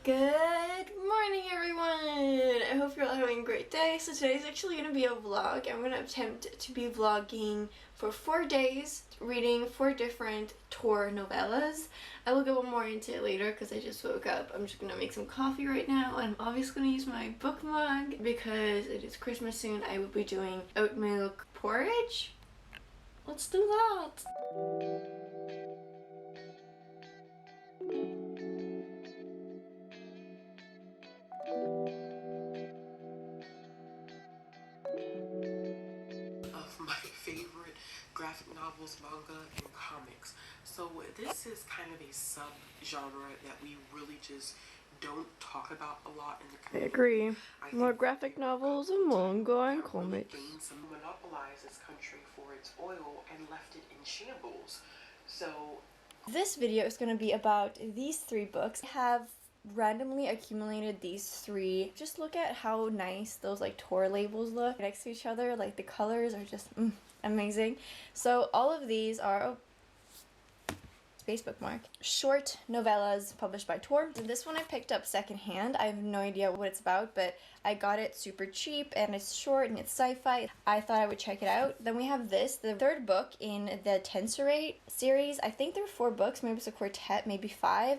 Good morning, everyone! I hope you're all having a great day. So today's actually going to be a vlog. I'm going to attempt to be vlogging for 4 days, reading 4 different TOR novellas. I will go more into it later because I just woke up. I'm just going to make some coffee right now, and I'm obviously going to use my book mug because it is Christmas soon. I will be doing oat milk porridge. Let's do that! Of my favorite graphic novels, manga, and comics. So this is kind of a sub-genre that we really just don't talk about a lot in the community. I agree. More graphic novels and manga and comics. Monopolized this country for its oil and left it in shambles. So this video is going to be about these 3 books. I have randomly accumulated these 3. Just look at how nice those like TOR labels look next to each other. Like the colors are just amazing. So all of these are space bookmark short novellas published by TOR. So this one I picked up secondhand. I have no idea what it's about, but I got it super cheap and it's short and it's sci-fi. I thought I would check it out. Then we have this, the 3rd book in the Tensorate series. I think there were 4 books, maybe it's a quartet, maybe 5.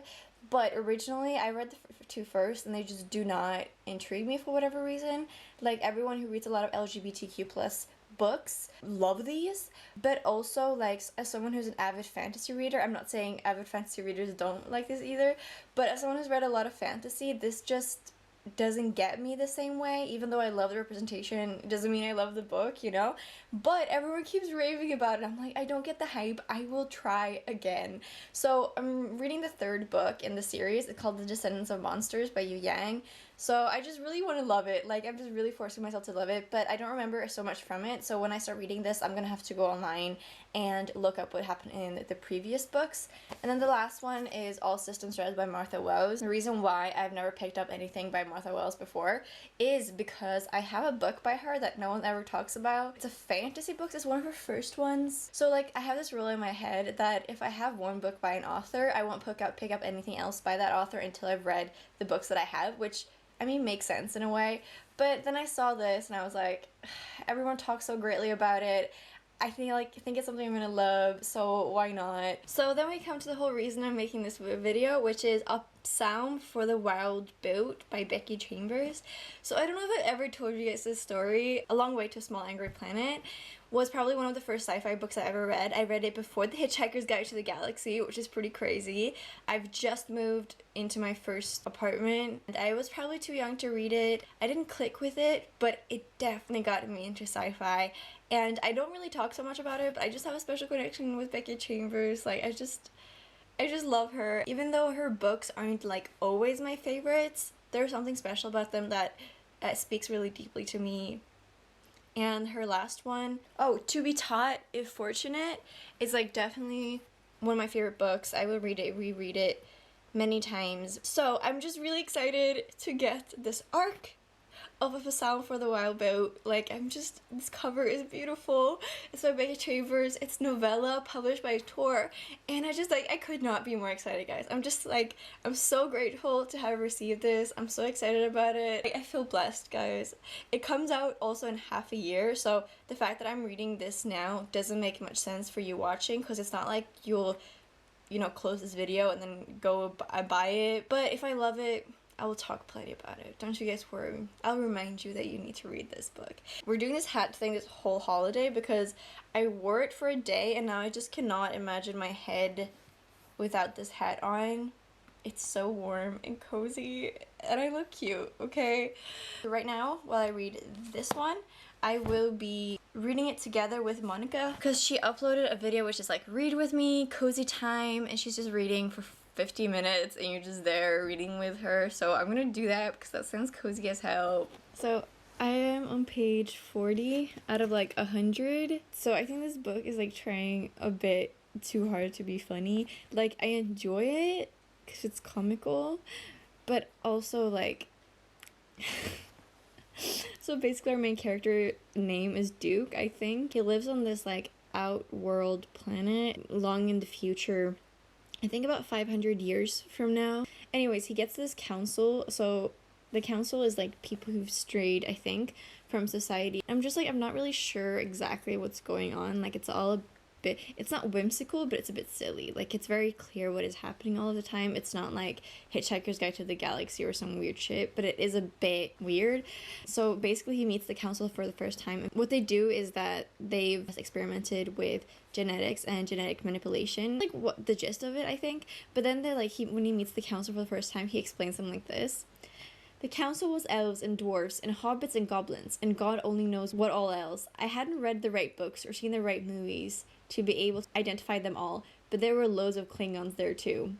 But originally, I read the 2 first, and they just do not intrigue me for whatever reason. Like, everyone who reads a lot of LGBTQ plus books love these. But also, like, as someone who's an avid fantasy reader, I'm not saying avid fantasy readers don't like this either, but as someone who's read a lot of fantasy, this just doesn't get me the same way. Even though I love the representation, it doesn't mean I love the book, you know? But everyone keeps raving about it. I'm like, I don't get the hype. I will try again. So I'm reading the 3rd book in the series. It's called The Descendants of Monsters by Yu Yang. So I just really want to love it. Like, I'm just really forcing myself to love it, but I don't remember so much from it. So when I start reading this, I'm gonna have to go online and look up what happened in the previous books. And then the last one is All Systems Red by Martha Wells. The reason why I've never picked up anything by Martha Wells before is because I have a book by her that no one ever talks about. It's a fantasy book. It's one of her first ones. So like, I have this rule in my head that if I have one book by an author, I won't pick up anything else by that author until I've read the books that I have, which I mean, makes sense in a way. But then I saw this and I was like, everyone talks so greatly about it. I think it's something I'm gonna love, so why not? So then we come to the whole reason I'm making this video, which is A Psalm for the Wild Boat by Becky Chambers. So I don't know if I've ever told you guys this story. A Long Way to a Small Angry Planet was probably one of the first sci-fi books I ever read. I read it before The Hitchhiker's Guide to the Galaxy, which is pretty crazy. I've just moved into my first apartment, and I was probably too young to read it. I didn't click with it, but it definitely got me into sci-fi. And I don't really talk so much about it, but I just have a special connection with Becky Chambers. Like, I just love her. Even though her books aren't like always my favorites, there's something special about them that speaks really deeply to me. And her last one, To Be Taught If Fortunate, is like definitely one of my favorite books. I will read it, reread it many times. So I'm just really excited to get this arc of A Psalm for the Wild Boat. Like, this cover is beautiful. It's by Becky Chambers. It's novella published by TOR, and I could not be more excited, guys. I'm so grateful to have received this. I'm so excited about it. I feel blessed, guys. It comes out also in half a year, so the fact that I'm reading this now doesn't make much sense for you watching, because it's not like you'll, close this video and then go buy it. But if I love it, I will talk plenty about it. Don't you guys worry. I'll remind you that you need to read this book. We're doing this hat thing this whole holiday because I wore it for a day and now I just cannot imagine my head without this hat on. It's so warm and cozy and I look cute, okay? Right now, while I read this one, I will be reading it together with Monica because she uploaded a video which is like, read with me, cozy time, and she's just reading for 50 minutes and you're just there reading with her. So I'm gonna do that because that sounds cozy as hell. So I am on page 40 out of like 100. So I think this book is like trying a bit too hard to be funny. Like, I enjoy it because it's comical, but also like so basically our main character name is Duke, I think. He lives on this like outworld planet long in the future, I think about 500 years from now, Anyways, he gets this council. So the council is like people who've strayed, I think, from society. I'm just like, I'm not really sure exactly what's going on. Like, it's all a bit, it's not whimsical, but it's a bit silly. Like, it's very clear what is happening all of the time. It's not like Hitchhiker's Guide to the Galaxy or some weird shit, but it is a bit weird. So basically he meets the council for the first time. What they do is that they've experimented with genetics and genetic manipulation, like what the gist of it, I think. But then they're like, when he meets the council for the first time, he explains something like this: the council was elves and dwarfs and hobbits and goblins, and God only knows what all else. I hadn't read the right books or seen the right movies to be able to identify them all, but there were loads of Klingons there too.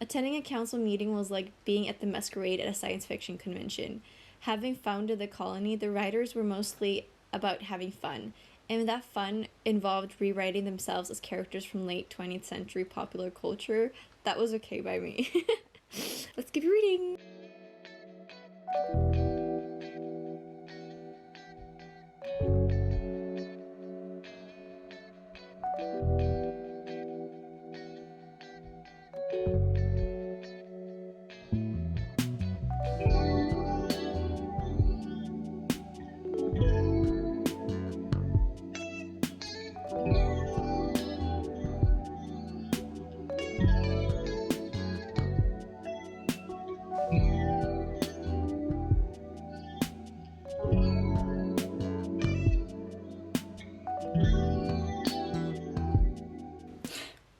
Attending a council meeting was like being at the masquerade at a science fiction convention. Having founded the colony, the writers were mostly about having fun, and that fun involved rewriting themselves as characters from late 20th century popular culture. That was okay by me. Let's keep reading!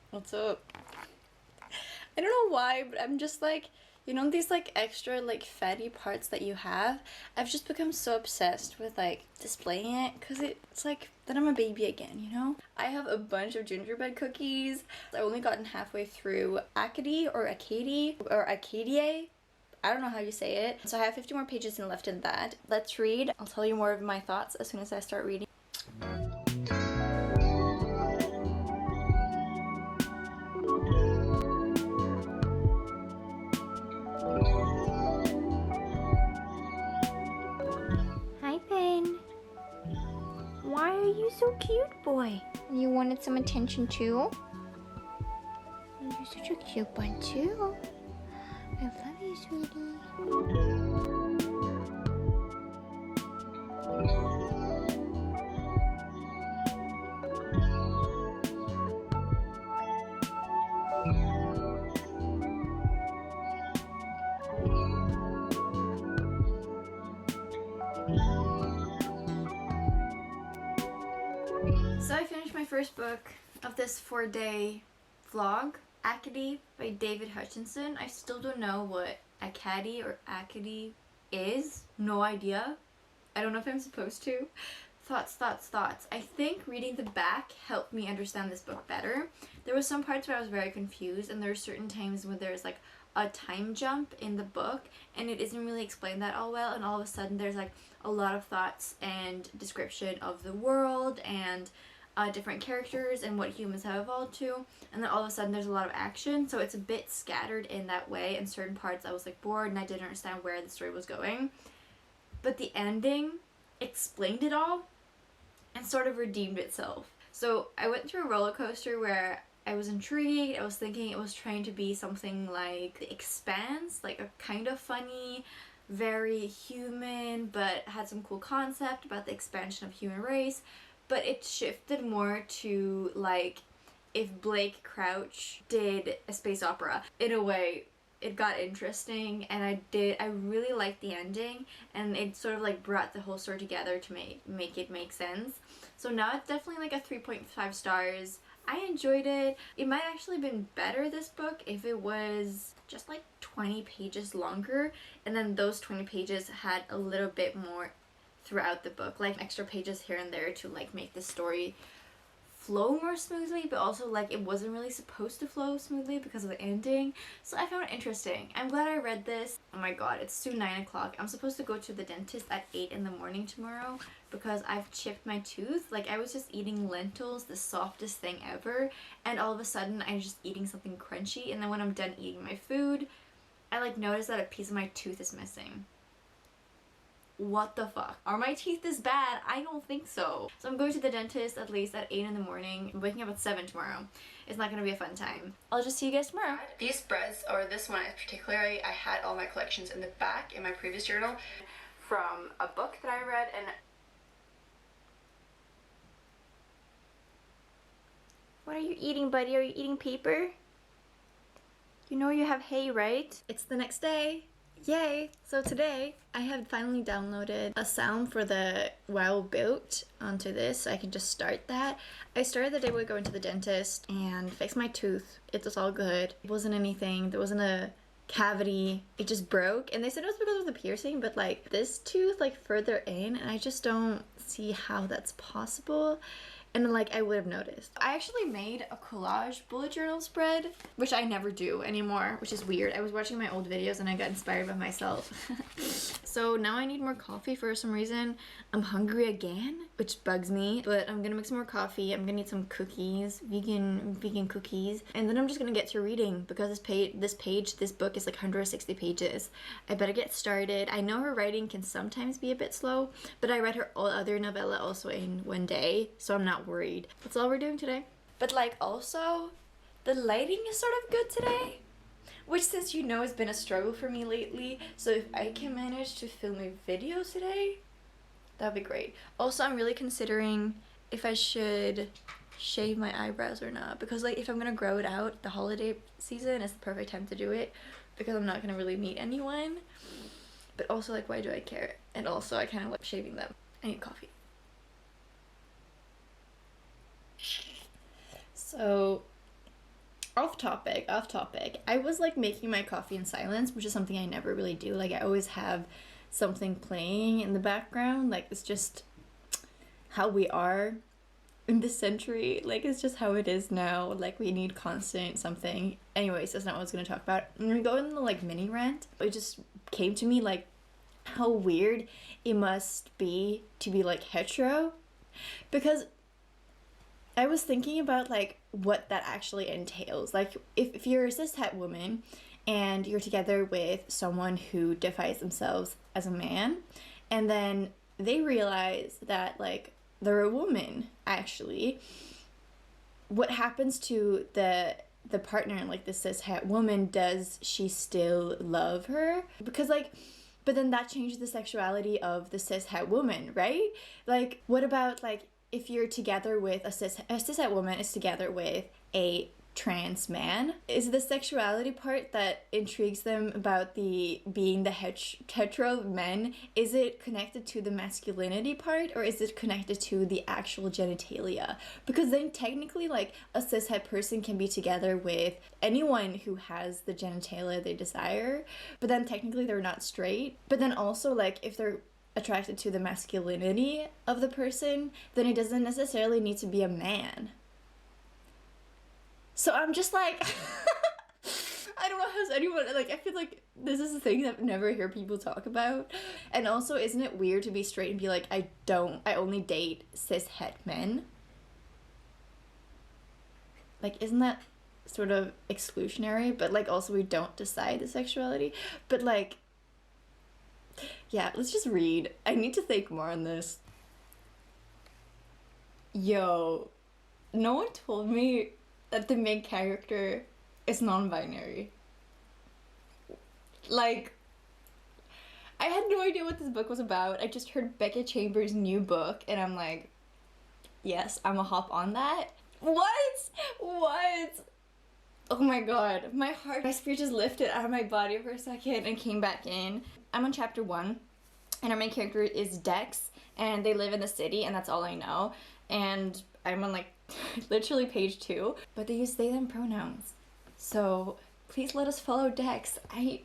What's up? I don't know why, but I'm just like, you know, these like extra like fatty parts that you have, I've just become so obsessed with like displaying it, because it's like, then I'm a baby again, you know? I have a bunch of gingerbread cookies. I've only gotten halfway through Acadie or Acadie or Acadie. I don't know how you say it. So I have 50 more pages left in that. Let's read. I'll tell you more of my thoughts as soon as I start reading. Hi, Ben. Why are you so cute, boy? You wanted some attention too? You're such a cute one too. I love you, sweetie. So I finished my first book of this 4-day vlog, Acadie by David Hutchinson. I still don't know what Acadie or Acadie is. No idea. I don't know if I'm supposed to. Thoughts. I think reading the back helped me understand this book better. There were some parts where I was very confused, and there are certain times when there's like a time jump in the book and it isn't really explained that all well, and all of a sudden there's like a lot of thoughts and description of the world and different characters and what humans have evolved to, and then all of a sudden there's a lot of action, so it's a bit scattered in that way. In certain parts I was like bored and I didn't understand where the story was going, but the ending explained it all and sort of redeemed itself. So I went through a roller coaster where I was intrigued. I was thinking it was trying to be something like The Expanse, like a kind of funny, very human, but had some cool concept about the expansion of human race. But it shifted more to like if Blake Crouch did a space opera. In a way, it got interesting, and I really liked the ending, and it sort of like brought the whole story together to make it make sense. So now it's definitely like a 3.5 stars. I enjoyed it. It might actually have been better, this book, if it was just like 20 pages longer, and then those 20 pages had a little bit more throughout the book, like extra pages here and there to like make the story flow more smoothly, but also like it wasn't really supposed to flow smoothly because of the ending. So I found it interesting. I'm glad I read this. Oh my god, it's soon 9 o'clock. I'm supposed to go to the dentist at 8 in the morning tomorrow because I've chipped my tooth. Like, I was just eating lentils, the softest thing ever, and all of a sudden I'm just eating something crunchy, and then when I'm done eating my food, I like notice that a piece of my tooth is missing. what the fuck? Are my teeth this bad? I don't think so. So I'm going to the dentist at least at 8 in the morning. I'm waking up at 7 tomorrow. It's not gonna be a fun time. I'll just see you guys tomorrow. These spreads, or this one particularly, I had all my collections in the back in my previous journal from a book that I read, and what are you eating, buddy? Are you eating paper? You know you have hay, right? It's the next day. Yay! So today, I have finally downloaded a sound for the WoW boat onto this, so I can just start that. I started the day by going to the dentist and fixed my tooth. It was all good. It wasn't anything. There wasn't a cavity. It just broke, and they said it was because of the piercing, but like this tooth like further in, and I just don't see how that's possible. And like I would have noticed. I actually made a collage bullet journal spread, which I never do anymore, which is weird. I was watching my old videos and I got inspired by myself. So now I need more coffee for some reason. I'm hungry again, which bugs me, but I'm gonna make some more coffee. I'm gonna need some cookies, vegan cookies, and then I'm just gonna get to reading because this book is like 160 pages. I better get started. I know her writing can sometimes be a bit slow, but I read her other novella also in one day, so I'm not worried. That's all we're doing today. But like also, the lighting is sort of good today, which since you know has been a struggle for me lately, so if I can manage to film a video today, that'd be great. Also, I'm really considering if I should shave my eyebrows or not, because like if I'm gonna grow it out, the holiday season is the perfect time to do it because I'm not gonna really meet anyone. But also like, why do I care? And also I kind of like shaving them. I need coffee. So off topic. I was like making my coffee in silence, which is something I never really do. Like I always have something playing in the background. Like it's just how we are in this century. Like it's just how it is now. Like we need constant something. Anyways, that's not what I was gonna talk about. I'm gonna go in the like mini rant. It just came to me like how weird it must be to be like hetero, because I was thinking about like what that actually entails. Like if you're a cishet woman and you're together with someone who defines themselves as a man, and then they realize that like they're a woman actually, what happens to the partner, like the cishet woman? Does she still love her? Because like, but then that changes the sexuality of the cishet woman, right? Like what about like if you're together with a cishet woman is together with a trans man? Is the sexuality part that intrigues them about being the hetero men, is it connected to the masculinity part, or is it connected to the actual genitalia? Because then technically like a cishet person can be together with anyone who has the genitalia they desire, but then technically they're not straight. But then also like if they're attracted to the masculinity of the person, then it doesn't necessarily need to be a man. So I'm just like I don't know, has anyone, like I feel like this is a thing that I never hear people talk about. And also, isn't it weird to be straight and be like, I only date cishet men? Like isn't that sort of exclusionary? But like also we don't decide the sexuality. But like, yeah, let's just read. I need to think more on this. Yo, no one told me that the main character is non-binary. Like, I had no idea what this book was about. I just heard Becky Chambers' new book, and I'm like, yes, I'm gonna hop on that. What? Oh my god, my spirit just lifted out of my body for a second and came back in. I'm on chapter 1, and our main character is Dex, and they live in the city, and that's all I know. And I'm on like literally page 2, but they use they them pronouns. So please let us follow Dex. I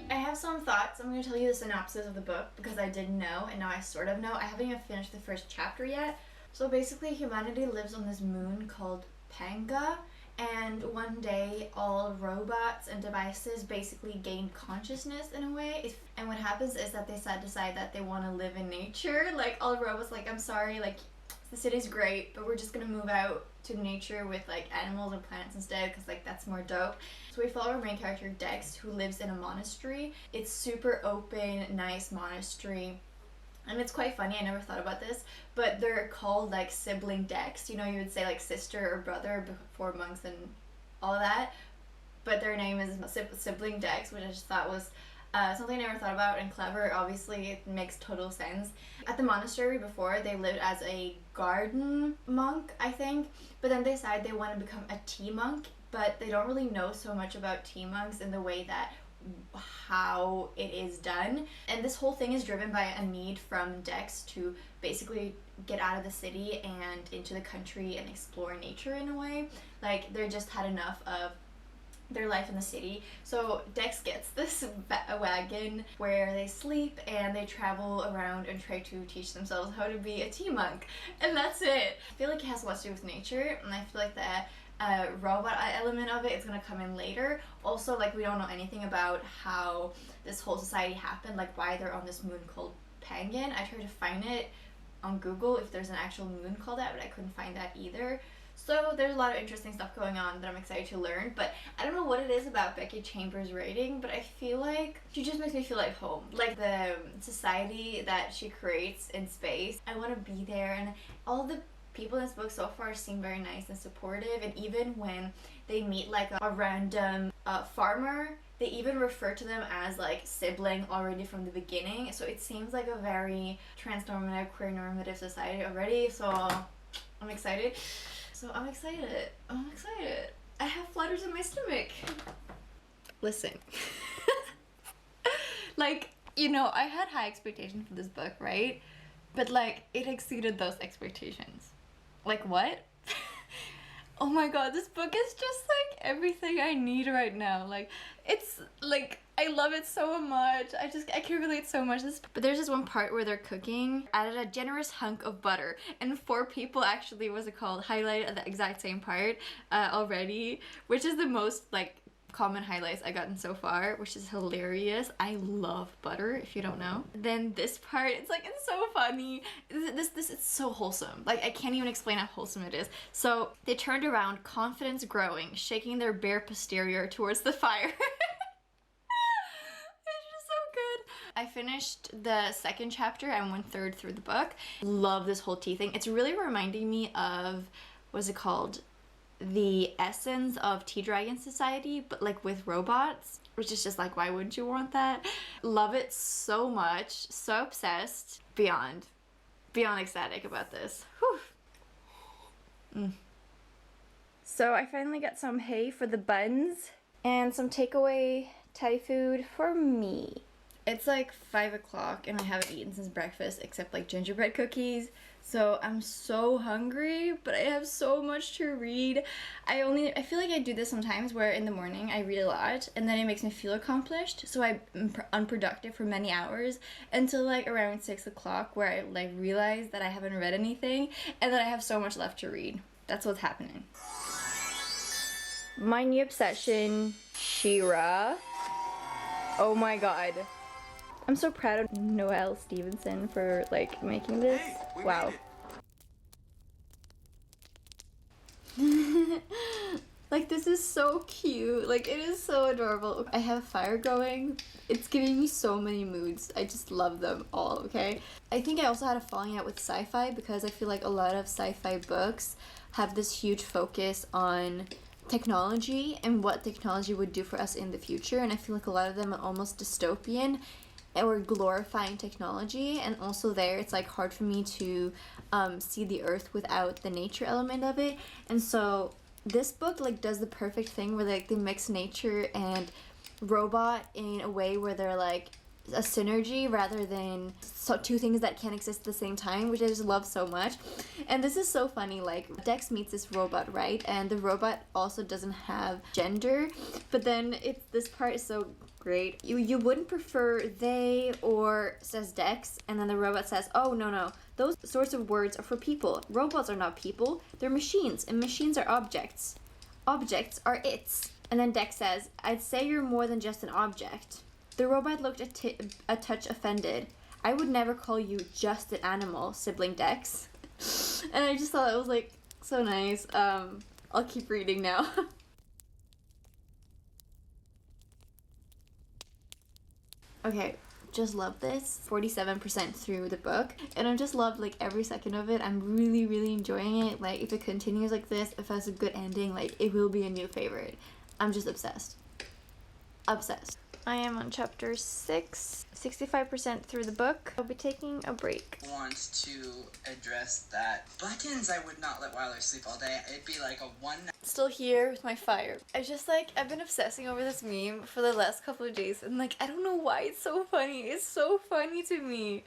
have some thoughts. I'm going to tell you the synopsis of the book because I didn't know and now I sort of know. I haven't even finished the first chapter yet. So basically humanity lives on this moon called Panga, and one day all robots and devices basically gain consciousness in a way. And what happens is that they decide that they want to live in nature. Like all robots, like I'm sorry, like the city's great, but we're just gonna move out to nature with like animals and plants instead, because like that's more dope. So we follow our main character Dex, who lives in a monastery. It's super open, nice monastery. And it's quite funny, I never thought about this, but they're called like sibling Dex. You know, you would say like sister or brother before monks and all of that, but their name is sibling Dex, which I just thought was something I never thought about and clever. Obviously, it makes total sense. At the monastery before, they lived as a garden monk, I think, but then they decided they want to become a tea monk, but they don't really know so much about tea monks in the way that how it is done. And this whole thing is driven by a need from Dex to basically get out of the city and into the country and explore nature in a way. Like, they just had enough of their life in the city. So Dex gets this wagon where they sleep and they travel around and try to teach themselves how to be a tea monk. And that's it. I feel like it has a lot to do with nature, and I feel like the robot element of it is gonna come in later. Also, like, we don't know anything about how this whole society happened, like why they're on this moon called Pangan. I tried to find it on Google if there's an actual moon called that, but I couldn't find that either. So there's a lot of interesting stuff going on that I'm excited to learn, but I don't know what it is about Becky Chambers' writing, but I feel like she just makes me feel like home. Like the society that she creates in space, I want to be there, and all the people in this book so far seem very nice and supportive, and even when they meet like a random farmer, they even refer to them as like sibling already from the beginning, so it seems like a very transnormative, queer normative society already, so I'm excited. I'm excited. I have flutters in my stomach. Listen. Like, you know, I had high expectations for this book, right? But like, it exceeded those expectations. Like, what? Oh my god, this book is just like everything I need right now. Like, it's like, I love it so much. I can relate so much. But there's this one part where they're cooking, added a generous hunk of butter, and 4 people actually, what's it called, highlighted at the exact same part already, which is the most like common highlights I've gotten so far, which is hilarious. I love butter, if you don't know. Then this part, it's like, it's so funny. This is so wholesome. Like, I can't even explain how wholesome it is. So they turned around, confidence growing, shaking their bare posterior towards the fire. I finished the second chapter. I'm 1/3 through the book. Love this whole tea thing. It's really reminding me of, what's it called? The essence of Tea Dragon Society, but like with robots, which is just like, why wouldn't you want that? Love it so much. So obsessed. Beyond ecstatic about this. Whew. So I finally got some hay for the buns and some takeaway Thai food for me. It's like 5 o'clock and I haven't eaten since breakfast except like gingerbread cookies. So I'm so hungry, but I have so much to read. I feel like I do this sometimes where in the morning I read a lot and then it makes me feel accomplished. So I'm unproductive for many hours until like around 6 o'clock where I like realize that I haven't read anything and that I have so much left to read. That's what's happening. My new obsession, She-Ra. Oh my god. I'm so proud of Noelle Stevenson for like making this. Hey, wow. Like, this is so cute. Like, it is so adorable. I have fire going. It's giving me so many moods. I just love them all, okay? I think I also had a falling out with sci-fi because I feel like a lot of sci-fi books have this huge focus on technology and what technology would do for us in the future, and I feel like a lot of them are almost dystopian or glorifying technology, and also there it's like hard for me to see the earth without the nature element of it. And so this book like does the perfect thing where like they mix nature and robot in a way where they're like a synergy rather than two things that can't exist at the same time, which I just love so much. And this is so funny, like Dex meets this robot, right? And the robot also doesn't have gender, but then this part is so great. You wouldn't prefer they or, says Dex, and then the robot says, oh no, those sorts of words are for people. Robots are not people, they're machines, and machines are objects. Objects are its. And then Dex says, I'd say you're more than just an object. The robot looked a touch offended. I would never call you just an animal, sibling Dex. And I just thought it was like so nice. I'll keep reading now. Okay, just love this. 47% through the book, and I just love like every second of it. I'm really enjoying it. Like if it continues like this, if it has a good ending, like it will be a new favorite. I'm just obsessed. Obsessed. I am on chapter 6, 65% through the book. I'll be taking a break. Wants to address that. Buttons, I would not let Wyler sleep all day. It'd be like a one night. Still here with my fire. I've been obsessing over this meme for the last couple of days, and like I don't know why it's so funny. It's so funny to me.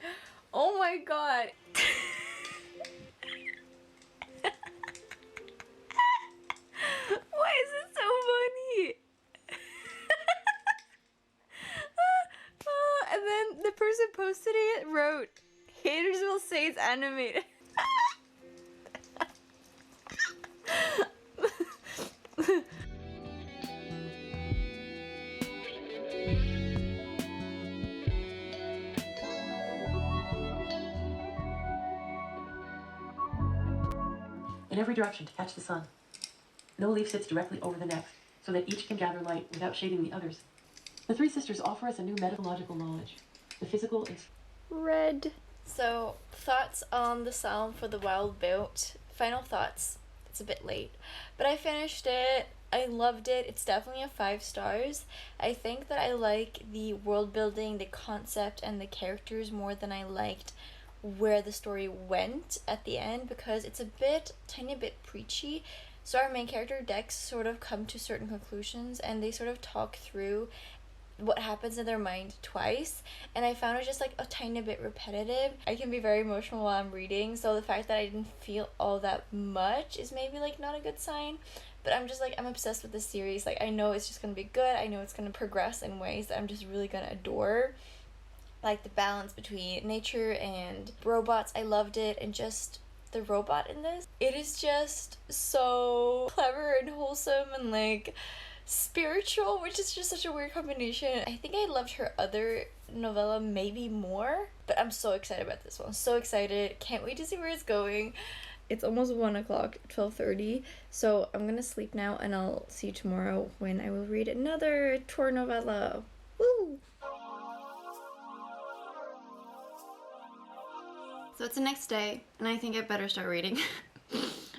Oh my god. Why is it so funny? And then the person posted it wrote, "Haters will say it's animated." In every direction to catch the sun. No leaf sits directly over the next, so that each can gather light without shading the others. The three sisters offer us a new methodological knowledge. The physical and... Red. So, thoughts on the Psalm for the Wild Boat. Final thoughts. It's a bit late. But I finished it. I loved it. It's definitely a 5 stars. I think that I like the world building, the concept, and the characters more than I liked where the story went at the end, because it's tiny bit preachy. So our main character Dex sort of come to certain conclusions, and they sort of talk through what happens in their mind twice, and I found it just like a tiny bit repetitive. I can be very emotional while I'm reading, so the fact that I didn't feel all that much is maybe like not a good sign. But I'm just like, I'm obsessed with this series. Like I know it's just gonna be good. I know it's gonna progress in ways that I'm just really gonna adore. Like the balance between nature and robots, I loved it. And just the robot in this, it is just so clever and wholesome and like spiritual, which is just such a weird combination. I think I loved her other novella maybe more, but I'm so excited about this one. So excited. Can't wait to see where it's going. It's almost 1 o'clock, 12:30, so I'm gonna sleep now, and I'll see you tomorrow when I will read another TOR novella. Woo! So it's the next day, and I think I better start reading.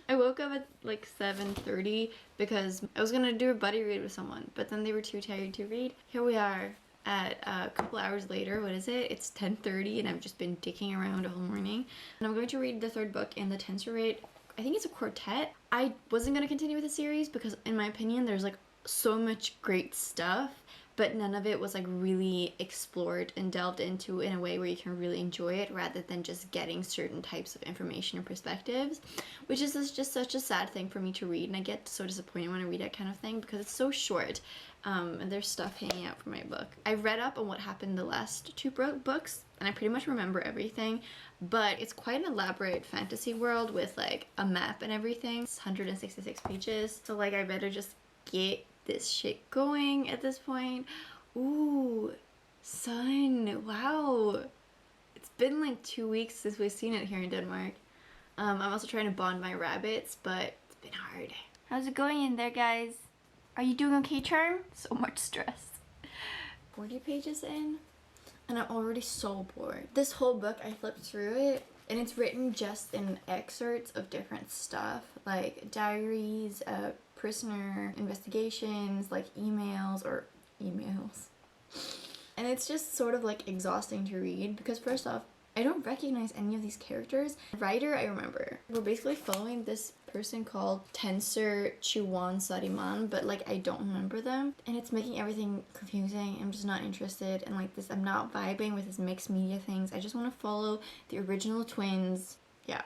I woke up at like 7:30 because I was gonna do a buddy read with someone, but then they were too tired to read. Here we are at a couple hours later. What is it? It's 10:30, and I've just been dicking around all morning. And I'm going to read the 3rd book in the Tensorate. I think it's a quartet. I wasn't gonna continue with the series because in my opinion there's like so much great stuff, but none of it was like really explored and delved into in a way where you can really enjoy it, rather than just getting certain types of information and perspectives, which is just such a sad thing for me to read. And I get so disappointed when I read that kind of thing because it's so short, and there's stuff hanging out from my book. I read up on what happened in the last 2 books, and I pretty much remember everything, but it's quite an elaborate fantasy world with like a map and everything. It's 166 pages, so like I better just get this shit going at this point. Ooh, sun. Wow. It's been like 2 weeks since we've seen it here in Denmark. I'm also trying to bond my rabbits, but it's been hard. How's it going in there, guys? Are you doing okay, Charm? So much stress. 40 pages in, and I'm already so bored. This whole book, I flipped through it, and it's written just in excerpts of different stuff, like diaries, prisoner investigations, like emails. And it's just sort of like exhausting to read because first off, I don't recognize any of these characters. The writer I remember. We're basically following this person called Tensor Chiwan Sariman, but like I don't remember them, and it's making everything confusing. I'm just not interested in like this. I'm not vibing with this mixed media things. I just want to follow the original twins. Yeah.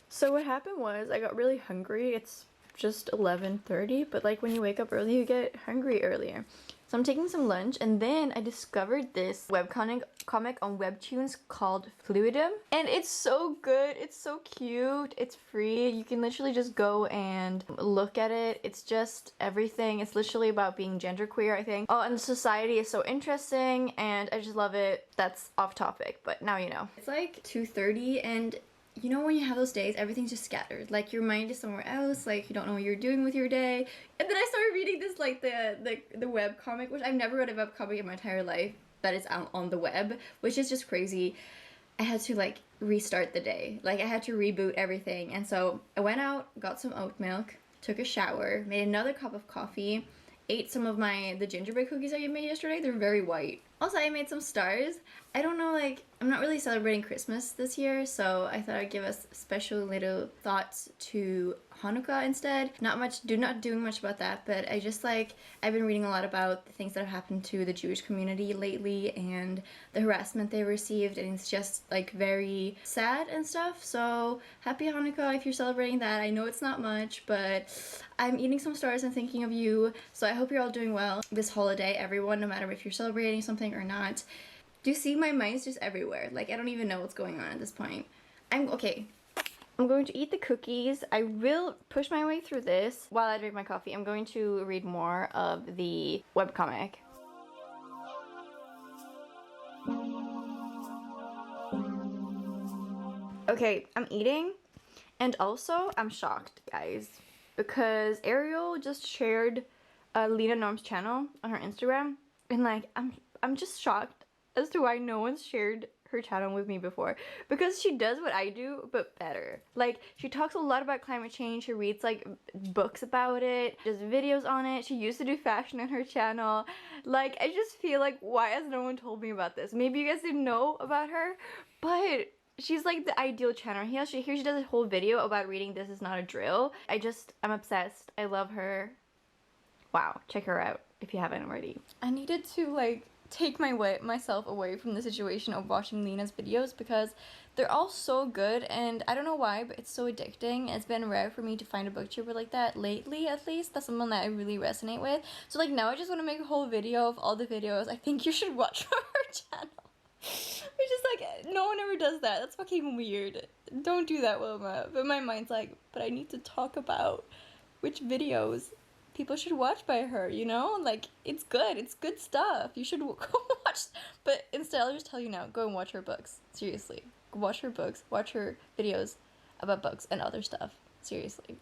So what happened was I got really hungry. It's just 11:30, but like when you wake up early you get hungry earlier. So I'm taking some lunch, and then I discovered this webcomic on Webtoons called Fluidum, and it's so good. It's so cute. It's free. You can literally just go and look at it. It's just everything. It's literally about being genderqueer, I think. Oh, and society is so interesting, and I just love it. That's off topic, but now you know. It's like 2:30, and you know when you have those days, everything's just scattered. Like your mind is somewhere else, like you don't know what you're doing with your day. And then I started reading this like the web comic, which I've never read a web comic in my entire life that is out on the web, which is just crazy. I had to like restart the day. Like I had to reboot everything. And so I went out, got some oat milk, took a shower, made another cup of coffee, ate some of the gingerbread cookies I made yesterday. They're very white. Also, I made some stars. I don't know, like, I'm not really celebrating Christmas this year, so I thought I'd give us special little thoughts to Hanukkah instead. Not doing much about that, but I just like, I've been reading a lot about the things that have happened to the Jewish community lately and the harassment they received, and it's just like very sad and stuff. So happy Hanukkah if you're celebrating that. I know it's not much, but I'm eating some stars and thinking of you, so I hope you're all doing well this holiday, everyone, no matter if you're celebrating something or not. Do you see my mind's just everywhere? Like, I don't even know what's going on at this point. Okay. I'm going to eat the cookies. I will push my way through this while I drink my coffee. I'm going to read more of the webcomic. Okay, I'm eating, and also I'm shocked, guys, because Ariel just shared Lena Norm's channel on her Instagram, and like I'm just shocked as to why no one's shared her channel with me before, because she does what I do but better. Like, she talks a lot about climate change, she reads like books about it, does videos on it, she used to do fashion on her channel. Like, I just feel like, why has no one told me about this? Maybe you guys didn't know about her, but she's like the ideal channel. Here she does a whole video about reading This Is Not a Drill. I'm obsessed. I love her. Wow, check her out if you haven't already. I needed to like take myself away from the situation of watching Lena's videos because they're all so good, and I don't know why, but it's so addicting. It's been rare for me to find a booktuber like that lately, at least. That's someone that I really resonate with. So like now I just want to make a whole video of all the videos I think you should watch from her channel. Which is like, no one ever does that. That's fucking weird. Don't do that, Wilma. But my mind's like, but I need to talk about which videos people should watch by her, you know? Like, it's good stuff. You should go watch. But instead, I'll just tell you now, go and watch her books. Seriously. Go watch her books. Watch her videos about books and other stuff. Seriously.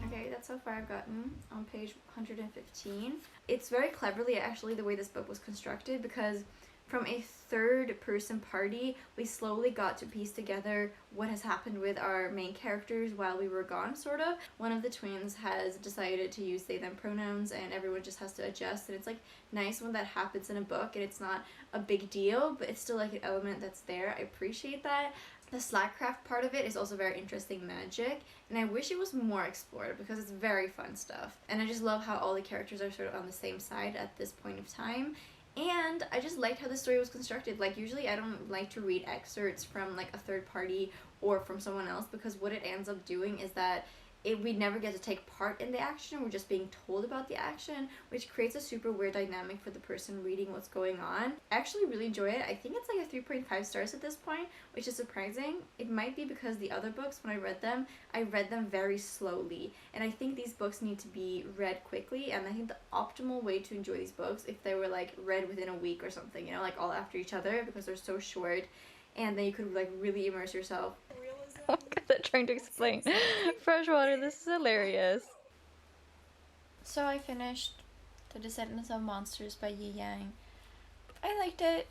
Okay, that's how far I've gotten on page 115. It's very cleverly, actually, the way this book was constructed, because from a third-person party, we slowly got to piece together what has happened with our main characters while we were gone, sort of. One of the twins has decided to use they-them pronouns, and everyone just has to adjust, and it's like nice when that happens in a book, and it's not a big deal, but it's still like an element that's there. I appreciate that. The slackcraft part of it is also very interesting magic, and I wish it was more explored because it's very fun stuff. And I just love how all the characters are sort of on the same side at this point of time. And I just liked how the story was constructed. Like, usually I don't like to read excerpts from like a third party or from someone else, because what it ends up doing is that we never get to take part in the action. We're just being told about the action, which creates a super weird dynamic for the person reading what's going on. I actually really enjoy it. I think it's like a 3.5 stars at this point, which is surprising. It might be because the other books, when I read them very slowly, and I think these books need to be read quickly. And I think the optimal way to enjoy these books, if they were like read within a week or something, you know, like all after each other, because they're so short, and then you could like really immerse yourself. I'm trying to explain. Freshwater, this is hilarious. So I finished The Descendants of Monsters by Yi Yang. I liked it.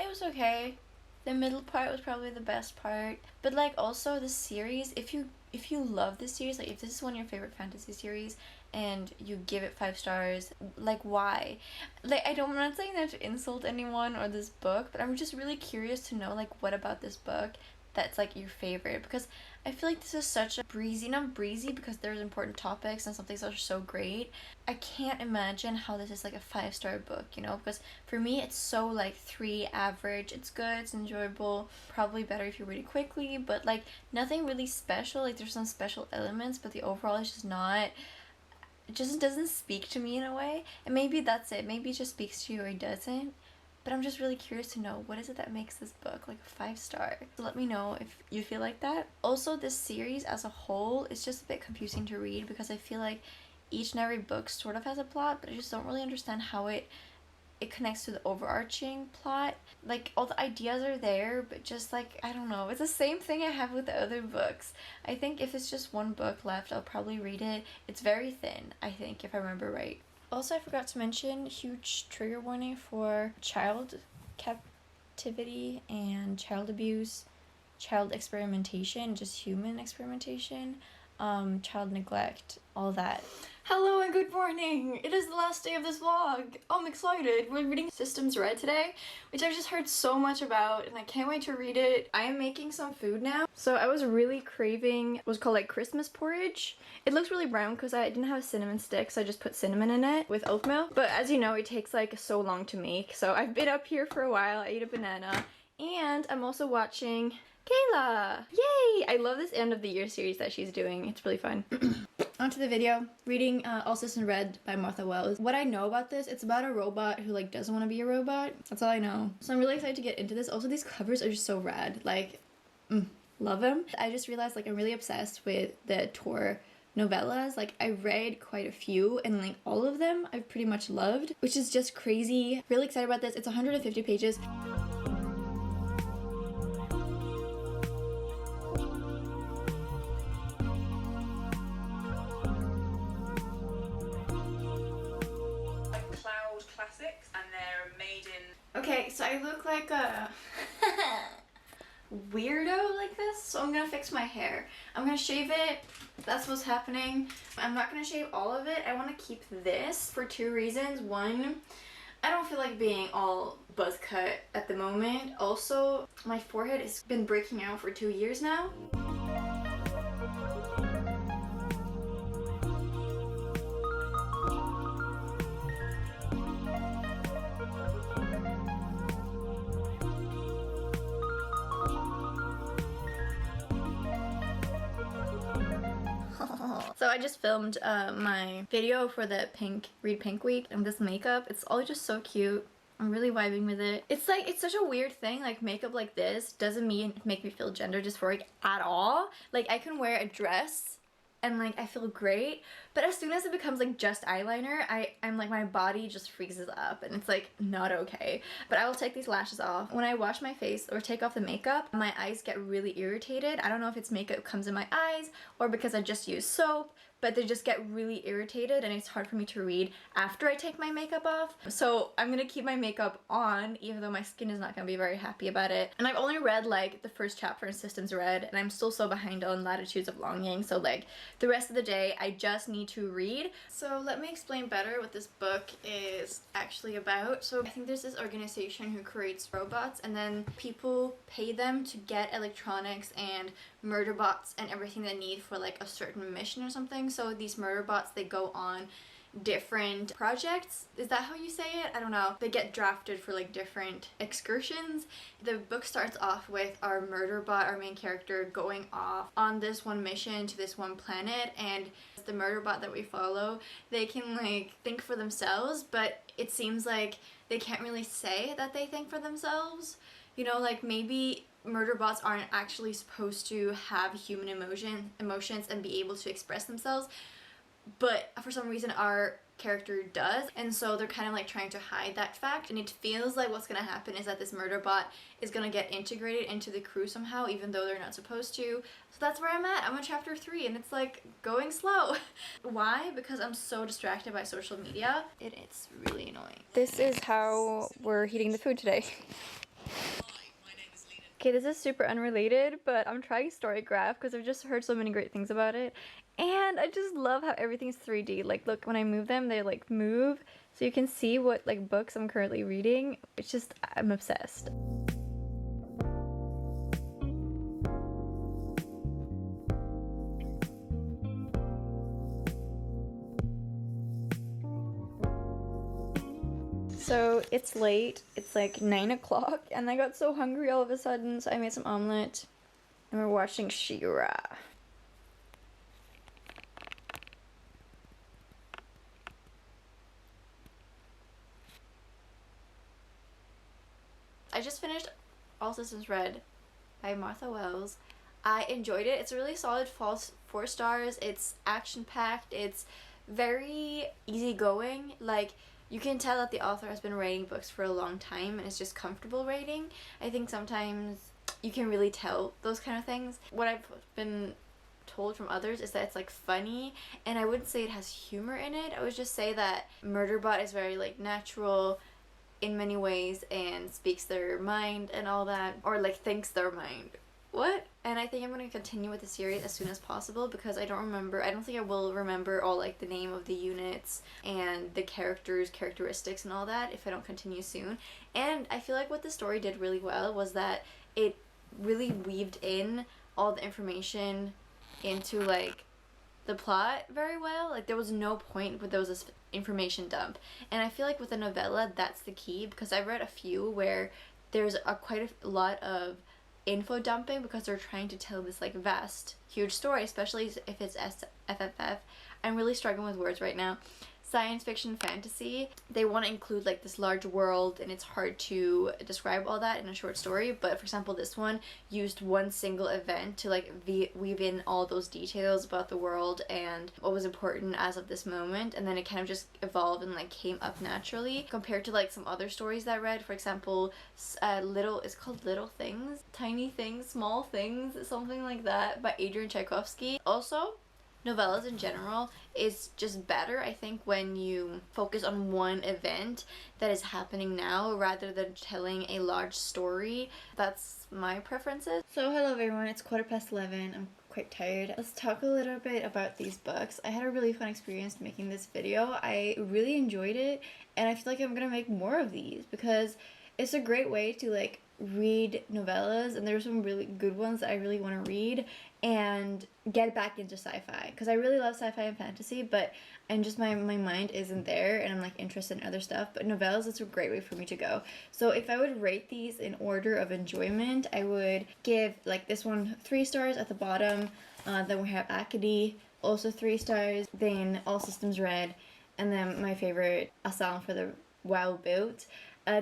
It was okay. The middle part was probably the best part. But like also the series, if you love this series, like if this is one of your favorite fantasy series and you give it 5 stars, like why? Like I'm not saying that to insult anyone or this book, but I'm just really curious to know like what about this book that's like your favorite, because I feel like this is such a not breezy because there's important topics and some things are so great. I can't imagine how this is like a 5-star book, you know, because for me it's so like 3 average. It's good, it's enjoyable, probably better if you read it quickly, but like nothing really special. Like there's some special elements, but the overall is just not, it just doesn't speak to me in a way. And maybe that's it, maybe it just speaks to you or it doesn't. But I'm just really curious to know, what is it that makes this book like a 5-star? So let me know if you feel like that. Also, this series as a whole is just a bit confusing to read, because I feel like each and every book sort of has a plot, but I just don't really understand how it it connects to the overarching plot. Like, all the ideas are there, but just like, I don't know, it's the same thing I have with the other books. I think if it's just one book left, I'll probably read it. It's very thin, I think, if I remember right. Also, I forgot to mention, huge trigger warning for child captivity and child abuse, child experimentation, just human experimentation, child neglect, all that. Hello and good morning! It is the last day of this vlog. I'm excited. We're reading Systems Red today, which I've just heard so much about and I can't wait to read it. I am making some food now. So I was really craving what's called like Christmas porridge. It looks really brown because I didn't have a cinnamon stick, so I just put cinnamon in it with oat milk. But as you know, it takes like so long to make. So I've been up here for a while. I ate a banana and I'm also watching Kayla! Yay! I love this end of the year series that she's doing. It's really fun. Onto the video. Reading All Systems Red by Martha Wells. What I know about this, it's about a robot who like doesn't want to be a robot. That's all I know. So I'm really excited to get into this. Also, these covers are just so rad. Like, love them. I just realized like I'm really obsessed with the TOR novellas. Like, I read quite a few and like all of them I've pretty much loved, which is just crazy. Really excited about this. It's 150 pages. Classics, and they're made in... Okay, so I look like a weirdo like this, so I'm gonna fix my hair. I'm gonna shave it. That's what's happening. I'm not gonna shave all of it. I want to keep this for two reasons. One, I don't feel like being all buzz cut at the moment. Also, my forehead has been breaking out for 2 years now. So I just filmed my video for the Read Pink Week and this makeup. It's all just so cute. I'm really vibing with it. It's like, it's such a weird thing, like makeup like this doesn't make me feel gender dysphoric at all. Like, I can wear a dress and like I feel great, but as soon as it becomes like just eyeliner, I'm like, my body just freezes up and it's like not okay. But I will take these lashes off. When I wash my face or take off the makeup, my eyes get really irritated. I don't know if it's makeup comes in my eyes or because I just use soap, but they just get really irritated and it's hard for me to read after I take my makeup off. So I'm gonna keep my makeup on even though my skin is not gonna be very happy about it. And I've only read like the first chapter in Systems Red and I'm still so behind on Latitudes of Longing, so like the rest of the day I just need to read. So let me explain better what this book is actually about. So I think there's this organization who creates robots and then people pay them to get electronics and murder bots and everything they need for like a certain mission or something. So these murder bots, they go on different projects. Is that how you say it? I don't know. They get drafted for like different excursions. The book starts off with our murder bot, our main character, going off on this one mission to this one planet, and the murder bot that we follow, they can like think for themselves, but it seems like they can't really say that they think for themselves. You know, like maybe murder bots aren't actually supposed to have human emotions and be able to express themselves, but for some reason our character does, and so they're kind of like trying to hide that fact, and it feels like what's gonna happen is that this murder bot is gonna get integrated into the crew somehow even though they're not supposed to. So that's where I'm at. I'm on chapter 3 and it's like going slow. Why? Because I'm so distracted by social media. It's really annoying. This is how we're heating the food today. Okay, this is super unrelated, but I'm trying Storygraph because I've just heard so many great things about it. And I just love how everything's 3D. Like, look, when I move them, they like move. So you can see what like books I'm currently reading. It's just, I'm obsessed. So it's late, it's like 9 o'clock, and I got so hungry all of a sudden, so I made some omelet, and we're watching She-Ra. I just finished All Systems Red by Martha Wells. I enjoyed it. It's a really solid 4 stars. It's action-packed. It's very easygoing. Like, you can tell that the author has been writing books for a long time and is just comfortable writing. I think sometimes you can really tell those kind of things. What I've been told from others is that it's like funny, and I wouldn't say it has humor in it. I would just say that Murderbot is very like natural in many ways and speaks their mind and all that, or like thinks their mind. What? And I think I'm going to continue with the series as soon as possible because I don't think I will remember all like the name of the units and the characteristics and all that if I don't continue soon. And I feel like what the story did really well was that it really weaved in all the information into like the plot very well. Like there was no point where there was this information dump, and I feel like with a novella that's the key, because I've read a few where there's quite a lot of info dumping because they're trying to tell this like vast huge story, especially if it's SFF. I'm really struggling with words right now. Science fiction fantasy, they want to include like this large world, and it's hard to describe all that in a short story. But for example, this one used one single event to like weave in all those details about the world and what was important as of this moment, and then it kind of just evolved and like came up naturally compared to like some other stories that I read. For example, it's called Little Things, Tiny Things, Small Things, something like that, by Adrian Tchaikovsky. Also, novellas in general is just better, I think, when you focus on one event that is happening now rather than telling a large story. That's my preferences. So hello everyone, it's 11:15. I'm quite tired. Let's talk a little bit about these books. I had a really fun experience making this video. I really enjoyed it, and I feel like I'm gonna make more of these because it's a great way to like read novellas, and there's some really good ones that I really want to read and get back into sci-fi, because I really love sci-fi and fantasy, but my mind isn't there, and I'm like interested in other stuff. But novellas, it's a great way for me to go. So if I would rate these in order of enjoyment, I would give like this one 3 stars at the bottom. Then we have Acadie, also 3 stars. Then All Systems Red, and then my favorite, A Song for the Wild Boat.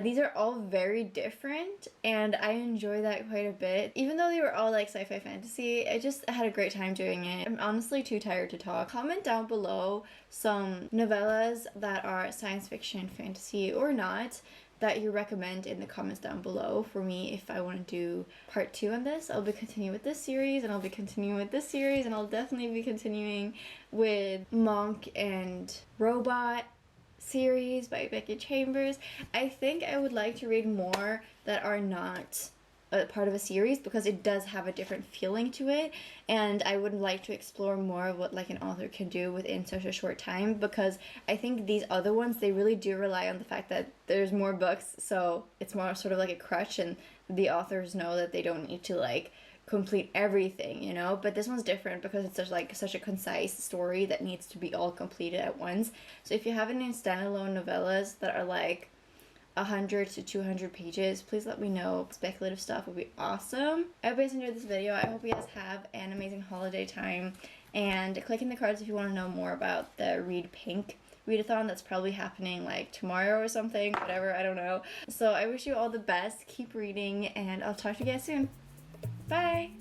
These are all very different, and I enjoy that quite a bit. Even though they were all like sci-fi fantasy, I just had a great time doing it. I'm honestly too tired to talk. Comment down below some novellas that are science fiction, fantasy, or not that you recommend in the comments down below for me if I want to do part 2 on this. I'll be continuing with this series, and I'll be continuing with this series, and I'll definitely be continuing with Monk and Robot series by Becky Chambers. I think I would like to read more that are not a part of a series because it does have a different feeling to it, and I would like to explore more of what like an author can do within such a short time, because I think these other ones, they really do rely on the fact that there's more books, so it's more sort of like a crutch, and the authors know that they don't need to like complete everything, you know. But this one's different because it's such a concise story that needs to be all completed at once. So if you have any standalone novellas that are like 100 to 200 pages, please let me know. Speculative stuff would be awesome. I hope you guys enjoyed this video. I hope you guys have an amazing holiday time, and click in the cards if you want to know more about the Read Pink readathon that's probably happening like tomorrow or something, whatever, I don't know. So I wish you all the best, keep reading, and I'll talk to you guys soon. Bye!